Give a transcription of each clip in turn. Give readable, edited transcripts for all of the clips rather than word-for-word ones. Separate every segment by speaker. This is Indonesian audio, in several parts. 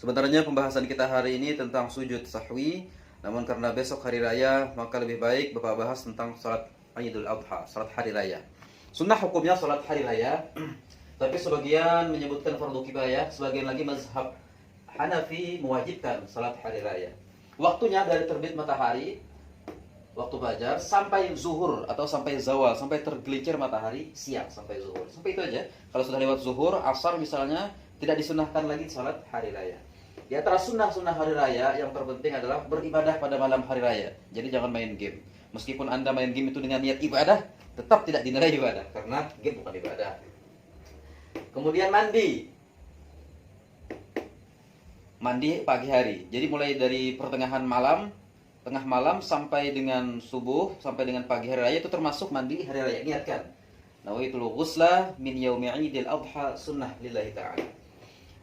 Speaker 1: Sebenarnya pembahasan kita hari ini tentang sujud sahwi, namun karena besok hari raya, maka lebih baik Bapak bahas tentang salat Idul Adha, salat hari raya. Sunnah hukumnya salat hari raya, tapi sebagian menyebutkan fardu kifayah, sebagian lagi mazhab Hanafi mewajibkan salat hari raya. Waktunya dari terbit matahari, waktu fajar, sampai zuhur atau sampai zawal, sampai tergelincir matahari, siang sampai zuhur. Sampai itu aja. Kalau sudah lewat zuhur, asar misalnya, tidak disunahkan lagi salat hari raya. Di antara sunnah-sunnah hari raya yang terpenting adalah beribadah pada malam hari raya. Jadi jangan main game. Meskipun Anda main game itu dengan niat ibadah, tetap tidak dinilai ibadah karena game bukan ibadah. Kemudian mandi. Mandi pagi hari. Jadi mulai dari pertengahan malam, tengah malam sampai dengan subuh, sampai dengan pagi hari raya itu termasuk mandi hari raya. Niatkan. Nawaitul ghusla min yaumi 'idil adha sunnah lillahi ta'ala.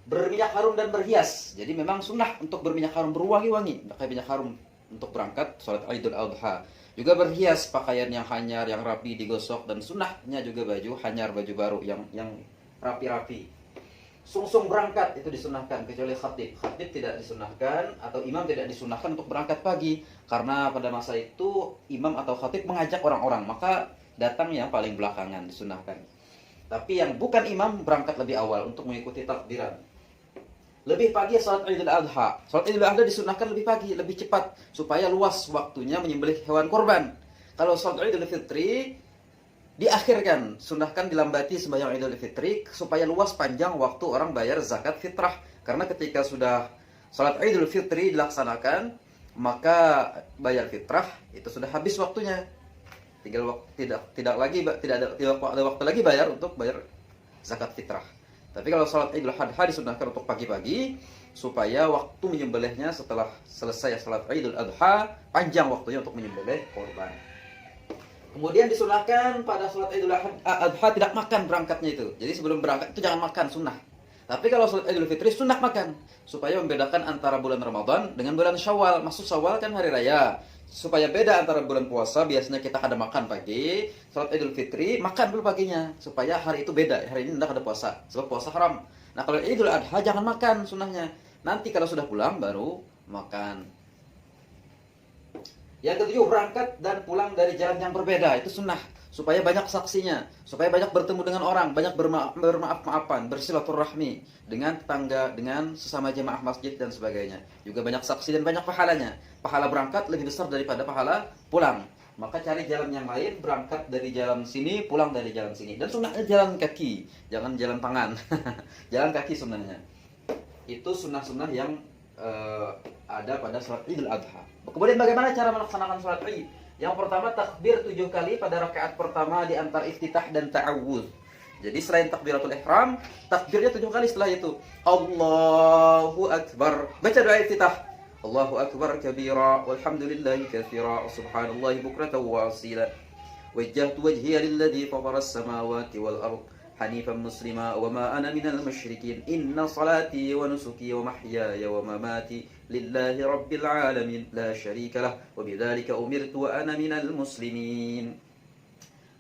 Speaker 1: Berminyak harum dan berhias. Jadi memang sunnah untuk berminyak harum, berwangi-wangi, pakai minyak harum untuk berangkat salat Idul Adha. Juga berhias, pakaian yang hanyar, yang rapi digosok, dan sunnahnya juga baju hanyar, baju baru yang rapi-rapi. Sungsung berangkat itu disunahkan, kecuali khatib. Khatib tidak disunahkan atau imam tidak disunahkan untuk berangkat pagi, karena pada masa itu imam atau khatib mengajak orang-orang, maka datang yang paling belakangan disunahkan. Tapi yang bukan imam berangkat lebih awal untuk mengikuti takbiran. Lebih pagi salat Idul Adha. Salat Idul Adha disunahkan lebih pagi, lebih cepat supaya luas waktunya menyembelih hewan korban. Kalau salat Idul Fitri diakhirkan, sunahkan dilambati sembahyang Idul Fitri supaya luas panjang waktu orang bayar zakat fitrah. Karena ketika sudah salat Idul Fitri dilaksanakan, maka bayar fitrah itu sudah habis waktunya. Tinggal tidak ada waktu lagi bayar untuk bayar zakat fitrah. Tapi kalau salat Idul Adha disunahkan untuk pagi-pagi supaya waktu menyembelihnya setelah selesai salat Idul Adha panjang waktunya untuk menyembelih korban. Kemudian disunahkan pada salat Idul Adha tidak makan berangkatnya itu. Jadi sebelum berangkat itu jangan makan, sunnah. Tapi kalau salat Idul Fitri sunnah makan supaya membedakan antara bulan Ramadan dengan bulan Syawal. Masuk Syawal kan hari raya. Supaya beda antara bulan puasa, biasanya kita ada makan pagi, salat Idul Fitri makan dulu paginya supaya hari itu beda. Hari ini tidak ada puasa, sebab puasa haram. Nah, kalau Idul Adha jangan makan sunnahnya. Nanti kalau sudah pulang baru makan. Yang ketujuh, berangkat dan pulang dari jalan yang berbeda, itu sunnah. Supaya banyak saksinya, supaya banyak bertemu dengan orang, banyak bermaaf-maafan, bersilaturahmi dengan tetangga, dengan sesama jemaah masjid dan sebagainya. Juga banyak saksi dan banyak pahalanya. Pahala berangkat lebih besar daripada pahala pulang. Maka cari jalan yang lain, berangkat dari jalan sini, pulang dari jalan sini. Dan sunnahnya jalan kaki, jangan jalan tangan. Jalan kaki sunnahnya. Itu sunnah-sunnah yang ada pada salat Idul Adha. Kemudian bagaimana cara melaksanakan salat Id? Yang pertama, takbir 7 kali pada rakaat pertama di antara iftitah dan ta'awudz. Jadi selain takbiratul ihram, takbirnya 7 kali setelah itu. Allahu Akbar. Baca doa iftitah. Allahu Akbar kabira walhamdulillahi katsira subhanallahi bukratan wa asila. Wajjahtu wajhiya lilladzi fatara as-samawati wal ardh hanifan muslima wa ma ana minal musyrikin. Inna salati wa nusuki wa mahyaya wa mamati lillahi rabbil alamin la syarika lah wa bidzalika umirtu wa ana minal muslimin.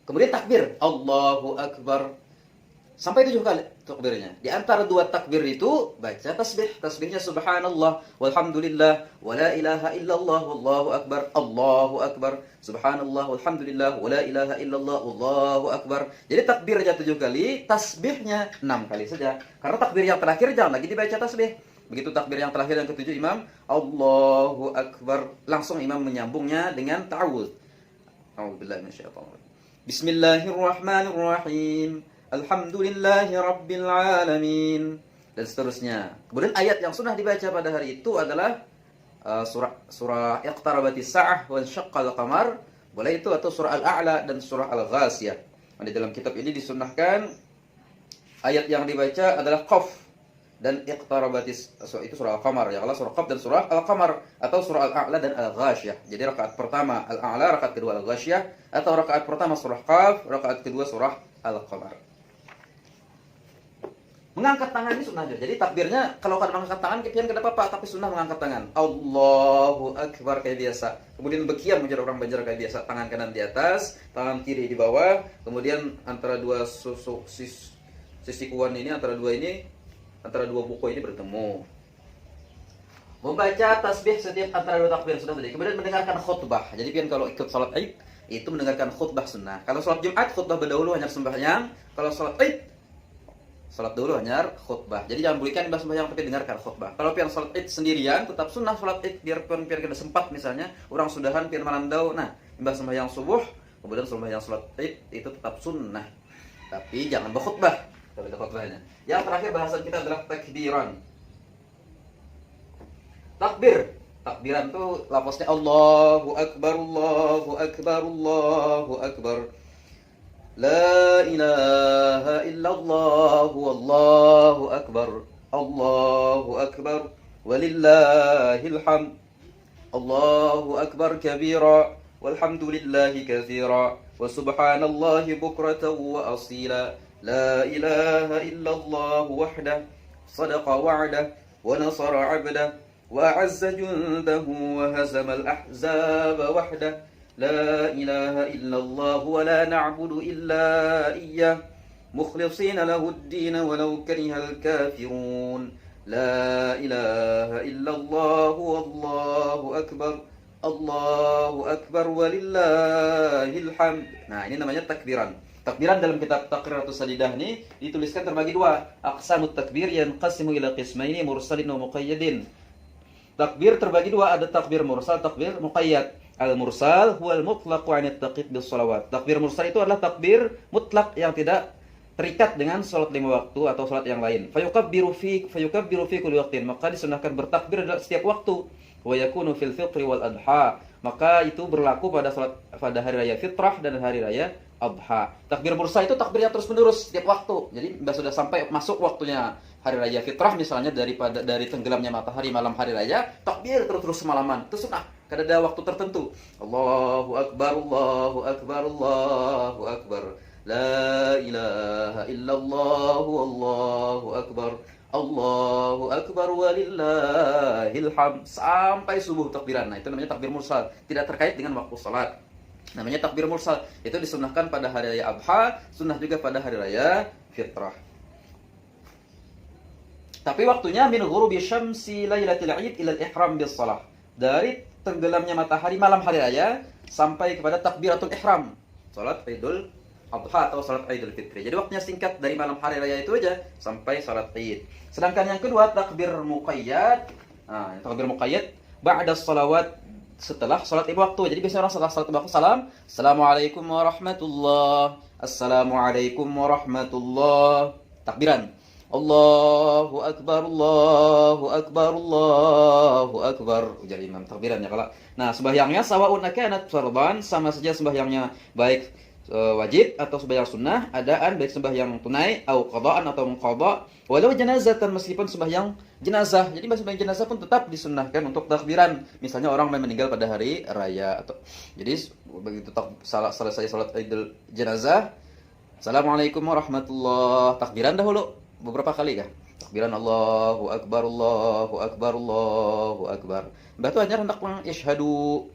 Speaker 1: Kemudian takbir Allahu Akbar sampai 7 kali takbirnya. Di antara 2 takbir itu baca tasbih. Tasbihnya subhanallah walhamdulillah wa la ilaha illallah wallahu akbar. Allahu akbar subhanallah walhamdulillah wa la ilaha illallah wallahu akbar. Jadi takbirnya 7 kali, tasbihnya 6 kali saja. Karena takbir yang terakhir jangan lagi dibaca tasbih. Begitu takbir yang terakhir yang ketujuh imam Allahu Akbar, langsung imam menyambungnya dengan ta'awudz. A'udzubillahi minasyaitonir rajim. Bismillahirrahmanirrahim. Alhamdulillahi rabbil alamin. Dan seterusnya. Kemudian ayat yang sunnah dibaca pada hari itu adalah surah Iqtarabatis Sa'ah wa Syaqqal Qamar. Boleh itu, atau surah Al-A'la dan surah Al-Ghasiyah. Di dalam kitab ini disunnahkan ayat yang dibaca adalah Qaf dan Iqtarabatis, itu surah Al-Qamar ya Allah, surah Qaf dan surah Al-Qamar, atau surah Al-A'la dan Al-Ghasiyah. Jadi rakaat pertama Al-A'la, rakaat kedua Al-Ghasiyah, atau rakaat pertama surah Qaf, rakaat kedua surah Al-Qamar. Mengangkat tangan ini sunnah. Jadi takbirnya kalau kada mengangkat tangan kepian kada apa-apa, tapi sunnah mengangkat tangan. Allahu Akbar kayak biasa. Kemudian bekian menjadi orang Banjar kayak biasa, tangan kanan di atas, tangan kiri di bawah, kemudian antara dua sisi kuan ini, antara dua buku ini bertemu. Membaca tasbih setiap antara dua takbir sudah tadi. Kemudian mendengarkan khutbah. Jadi pian kalau ikut salat Id itu mendengarkan khutbah sunnah. Kalau salat Jumat khutbah berdahulu hanya sembahyang. Kalau salat Id salat dulu hanya khutbah. Jadi jangan berikan imbas sembahyang tapi dengarkan khutbah. Kalau pian salat Id sendirian tetap sunnah salat Id biar kita sempat misalnya orang sudahan pian malandau. Nah, imbas sembahyang subuh kemudian sembahyang salat Id itu tetap sunnah. Tapi jangan berkhutbah. Kalau ada khutbahnya. Yang terakhir bahasan kita adalah takbiran. Takbiran tuh lafaznya Allahu Akbar, Allahu Akbar, Allahu Akbar. La ilaha illallah, Wallahu Akbar, Allahu Akbar, walillahil hamd. Allahu Akbar kabira, walhamdulillahi katsira, wa subhanallahi bukratan wa asila. La ilaha illallah wahdah, sadaqa wa'dah, wa nasara 'abdah. وأعز جنده وهزم الأحزاب وحده لا إله إلا الله ولا نعبد إلا إياه مخلصين له الدين ولو كره الكافرون لا إله إلا الله والله أكبر الله أكبر ولله الحمد. Nah, ini namanya takbiran. Takbiran dalam kitab Taqriratus Sadidah ini dituliskan terbagi dua. Aqsamut takbir yanqasimu ila qismaini mursalin wa muqayyadin. Takbir terbagi dua, ada takbir mursal, takbir muqayyad. Al-mursal huwal mutlaqu 'anit taqid bis shalawat. Takbir mursal itu adalah takbir mutlak yang tidak terikat dengan salat 5 waktu atau salat yang lain. Fayukabbiru fi kulli waqtin. Maka disunahkan bertakbir setiap waktu. Wa yakunu fil fitri wal adha. Maka itu berlaku pada hari raya fitrah dan hari raya adha. Takbir mursal itu takbir yang terus-menerus setiap waktu. Jadi sudah sampai masuk waktunya hari raya fitrah misalnya dari tenggelamnya matahari malam hari raya, takbir terus semalaman. Itu sunnah. Karena ada waktu tertentu. Allahu Akbar, Allahu Akbar, Allahu Akbar. La ilaha illallah, Allahu Akbar. Allahu Akbar walillahil hamd. Sampai subuh takbiran. Nah, itu namanya takbir mursal. Tidak terkait dengan waktu salat. Namanya takbir mursal. Itu disunnahkan pada hari raya Adha, sunnah juga pada hari raya fitrah. Tapi waktunya min ghurubi syamsi lailatul Id ila al-ihram bis shalah. Dari tenggelamnya matahari malam hari raya sampai kepada takbiratul ihram, salat Idul Adha atau salat Idul Fitri. Jadi waktunya singkat dari malam hari raya itu aja sampai salat Id. Sedangkan yang kedua takbir muqayyad. Nah, takbir muqayyad ba'da shalawat, setelah salat 5 waktu. Jadi biasanya orang setelah salat 5 waktu salam, Assalamualaikum warahmatullahi, Assalamualaikum warahmatullahi. Takbiran. Allahu Akbar, Allahu Akbar, Allahu Akbar. Ujar imam takbirannya kalau. Nah, sembahyangnya sawaun akanat fardhan, sama saja sembahyangnya baik wajib atau sembahyang sunnah, adaan baik sembahyang tunai atau qadaan atau qada, walau janazatan meskipun sembahyang jenazah. Jadi sembahyang jenazah pun tetap disunnahkan untuk takbiran. Misalnya orang meninggal pada hari raya atau jadi begitu selesai salat Idul jenazah, Assalamualaikum warahmatullahi, takbiran dahulu beberapa kali kah? Takbiran Allahu Akbar, Allahu Akbar, Allahu Akbar. Batu hanya hendak mengisyhadu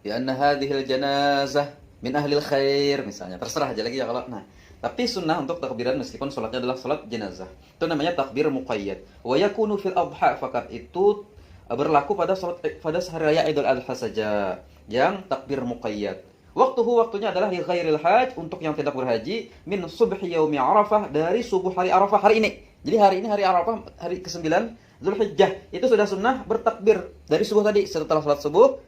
Speaker 1: bi anna hadhil janazah min ahlil khair misalnya. Terserah aja lagi ya kalau. Nah, tapi sunnah untuk takbiran meskipun salatnya adalah salat jenazah. Itu namanya takbir muqayyad. Wa yakunu fil adha faqat, itu berlaku pada hari raya Idul Adha saja yang takbir muqayyad. Waktunya adalah li ghairil hajj, untuk yang tidak berhaji, min subhi yaumi Arafah, dari subuh hari Arafah hari ini. Jadi hari ini hari Arafah, hari ke-9 Zulhijjah. Itu sudah sunnah bertakbir dari subuh tadi. Setelah salat subuh,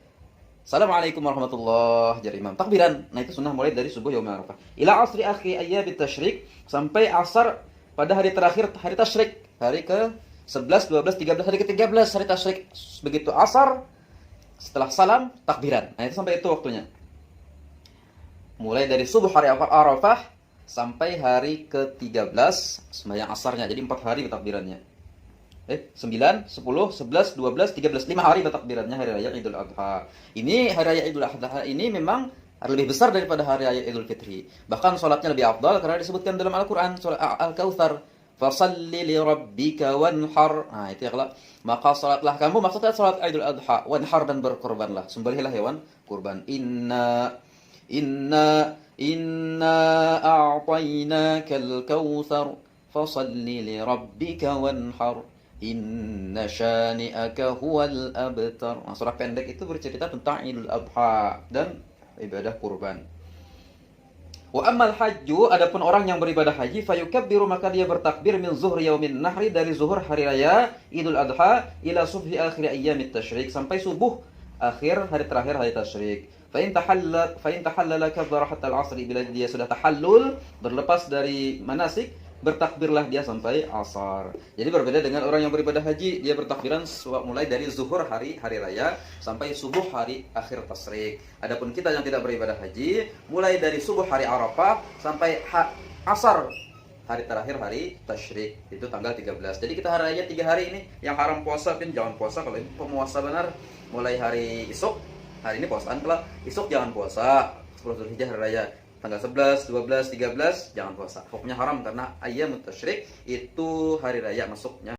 Speaker 1: Assalamualaikum warahmatullahi, jar imam takbiran. Nah, itu sunnah mulai dari subuh yaumi Arafah. Ila asri akhi ayyamit tasyrik, sampai asar pada hari terakhir hari tasyrik, hari ke-11, 12, 13, hari ke-13 hari tasyrik. Begitu asar, setelah salam takbiran. Nah, itu sampai itu waktunya. Mulai dari subuh hari Arafah sampai hari ke-13 sembahyang asarnya. Jadi 4 hari bertakbirannya. 9, 10, 11, 12, 13, 5 hari bertakbirannya hari raya Idul Adha. Ini hari raya Idul Adha ini memang lebih besar daripada hari raya Idul Fitri. Bahkan salatnya lebih afdal karena disebutkan dalam Al-Qur'an surah Al-Kautsar, fasalli li rabbika wanhar. Nah, itu ya kalau maka salatlah kamu, maksudnya salat Idul Adha, wanhar, dan berkorbanlah, sembelihlah hewan kurban. Inna a'tainakal kautsar fasalli li rabbika wanhar. Inna syani'aka huwal abtar. Nah, surah pendek itu bercerita tentang Idul Adha dan ibadah kurban. Wa ammal hajju, adapun orang yang beribadah haji, fayukabbiru, maka dia bertakbir min zuhri yaumin nahri, dari zuhur hari raya Idul Adha, ila subhi akhir ayyamit tasyrik, sampai subuh akhir hari terakhir hari tasyrik. Fa in tahallala kabbara hatta al-'asri, bila dia sudah tahallul, berlepas dari manasik, bertakbirlah dia sampai asar. Jadi berbeda dengan orang yang beribadah haji, dia bertakbiran mulai dari zuhur hari raya sampai subuh hari akhir tasyrik. Adapun kita yang tidak beribadah haji, mulai dari subuh hari Arafah sampai asar hari terakhir hari tasyrik, itu tanggal 13. Jadi kita hari raya 3 hari ini. Yang haram puasa pun jangan puasa kalau ini pemuasa benar. Mulai hari esok, hari ini puasaan kelak, esok jangan puasa. 10 Zulhijjah hari raya, tanggal 11, 12, 13 jangan puasa. Hukumnya haram karena ayyamut tasyrik itu hari raya masuknya.